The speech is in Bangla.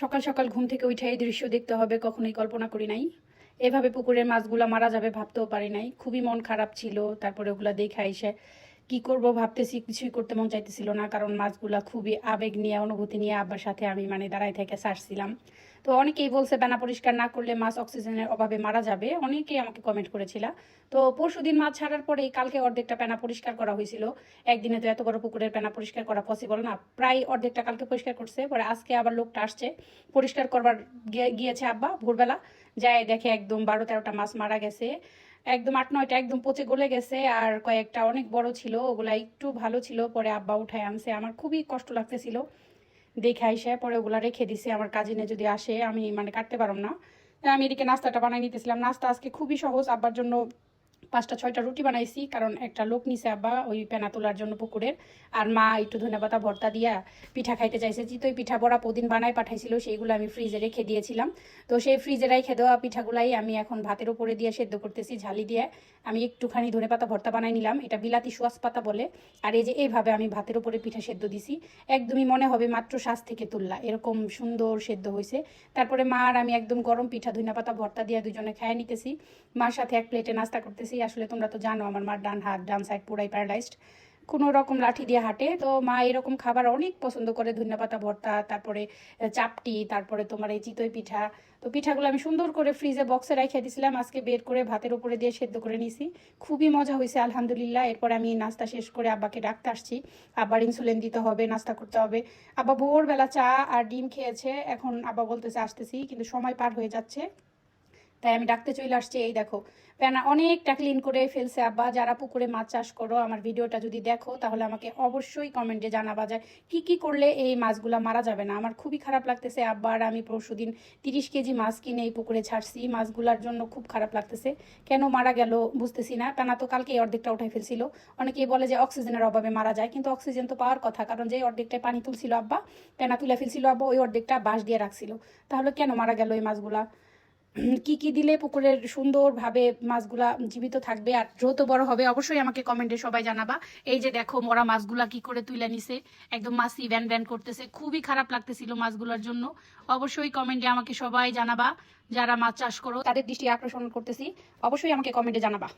সকাল সকাল ঘুম থেকে উঠে এই দৃশ্য দেখতে হবে কখনোই কল্পনা করি নাই। এভাবে পুকুরের মাছগুলা মারা যাবে ভাবতেও পারি নাই। খুবই মন খারাপ ছিল। তারপরে ওগুলা দেখে এসে কি করব ভাবতেছি, কিছুই করতে মন চাইতেছিল না, কারণ মাছগুলা খুবই আবেগ নিয়ে অনুভূতি নিয়ে আব্বার সাথে আমি দাঁড়াই থেকে ছাড়ছিলাম। তো অনেকেই বলছে বেনা পরিষ্কার না করলে মাছ অক্সিজেনের অভাবে মারা যাবে, অনেকেই আমাকে কমেন্ট করেছিল। তো পরশুদিন মাছ ছাড়ার পরেই কালকে অর্ধেকটা পেনা পরিষ্কার করা হয়েছিল। একদিনে তো এত বড় পুকুরের পেনা পরিষ্কার করা পসিবল না, প্রায় অর্ধেকটা কালকে পরিষ্কার করছে। পরে আজকে আবার লোকটা আসছে পরিষ্কার করবার গিয়েছে আব্বা ভোরবেলা, যায় দেখে একদম 12-13টা মাছ মারা গেছে, একদম 8-9টা একদম পচে গলে গেছে, আর কয়েকটা অনেক বড় ছিল, ওগুলা একটু ভালো ছিল। পরে আব্বা উঠায় আনছে, আমার খুবই কষ্ট লাগতেছিল দেখে আইসে। পরে ওগুলা রেখে দিছে, আমার কাজিনে যদি আসে আমি কাটতে পারব না। তাই আমি এদিকে নাস্তাটা বানাই নিতেছিলাম। নাস্তা আজকে খুবই সহজ, আব্বার জন্য 5টা-6টা রুটি বানাইছি, কারণ একটা লোক নিছে আব্বা ওই পেনা তোলার জন্য পুকুরের। আর মা একটু ধনেপাতা ভর্তা দিয়া পিঠা খাইতে চাইছে। চিতই পিঠা বড়া প্রদিন বানাই পাঠাইছিল, সেইগুলো আমি ফ্রিজে রেখে দিয়েছিলাম। তো সেই ফ্রিজে রেখে দেওয়া পিঠাগুলাই আমি এখন ভাতের উপরে দিয়ে সেদ্ধ করতেছি ঝালি দিয়ে। আমি একটুখানি ধনেপাতা ভর্তা বানাই নিলাম, এটা বিলাতি সোয়াস পাতা বলে। আর এই যে এইভাবে আমি ভাতের উপরে পিঠা সেদ্ধ দিছি, একদমই মনে হবে মাত্র শ্বাস থেকে তুললা, এরকম সুন্দর সেদ্ধ হয়েছে। তারপরে মা আর আমি একদম গরম পিঠা ধনেপাতা ভর্তা দিয়ে দুজনে খেয়ে নিতেছি। মার সাথে এক প্লেটে নাস্তা করতেছি। আসলে তোমরা তো জানো আমার মার ডান হাত, ডান সাইড পুরাই প্যারালাইজড, কোনো রকম লাঠি দিয়ে হাঁটে। তো মা এরকম খাবার অনেক পছন্দ করে, ধন্যপাতা ভর্তা, তারপরে চাপটি, তারপরে তোমার এই চিতই পিঠা। তো পিঠাগুলো আমি সুন্দর করে ফ্রিজে বক্সে রেখে দিয়েছিলাম, আজকে বের করে ভাতের উপরে দিয়ে সেদ্ধ করে নিয়েছি। খুবই মজা হয়েছে আলহামদুলিল্লাহ। এরপরে আমি নাস্তা শেষ করে আব্বাকে ডাকতে আসছি, আব্বার ইনসুলিন দিতে হবে, নাস্তা করতে হবে। আব্বা ভোরবেলা চা আর ডিম খেয়েছে, এখন আব্বা বলতেছে আসতেছি, কিন্তু সময় পার হয়ে যাচ্ছে, তাই আমি ডাকতে চলে আসছি। এই দেখো প্যানা অনেকটা ক্লিন করে ফেলছে আব্বা। যারা পুকুরে মাছ চাষ করো, আমার ভিডিওটা যদি দেখো তাহলে আমাকে অবশ্যই কমেন্টে জানাবা যায় কি কি করলে এই মাছগুলা মারা যাবে না। আমার খুবই খারাপ লাগতেছে আব্বা আর আমি পরশুদিন 30 কেজি মাছ কিনে এই পুকুরে ছাড়ছি, মাছগুলার জন্য খুব খারাপ লাগতেছে। কেন মারা গেল বুঝতেছি না। টানা তো কালকে এই অর্ধেকটা উঠাই ফেলছিল। অনেকেই বলে যে অক্সিজেনের অভাবে মারা যায়, কিন্তু অক্সিজেন তো পাওয়ার কথা, কারণ যে অর্ধেকটায় পানি তুলছিল আব্বা, পেনা তুলে ফেলছিল আব্বা, ওই অর্ধেকটা বাঁশ দিয়ে রাখছিল। তাহলে কেন মারা গেল এই মাছগুলা? কি কি দিলে পুকুরের সুন্দরভাবে মাছগুলা জীবিত থাকবে আর দ্রুত বড় হবে, অবশ্যই আমাকে কমেন্টে সবাই জানাবা। এই যে দেখো মরা মাছগুলা কি করে তুলে নিছে, একদম মাছি ভ্যান ভ্যান করতেছে, খুবই খারাপ লাগতেছিল মাছগুলোর জন্য। অবশ্যই কমেন্টে আমাকে সবাই জানাবা, যারা মাছ চাষ করো তাদের দৃষ্টি আকর্ষণ করতেছি, অবশ্যই আমাকে কমেন্টে জানাবা।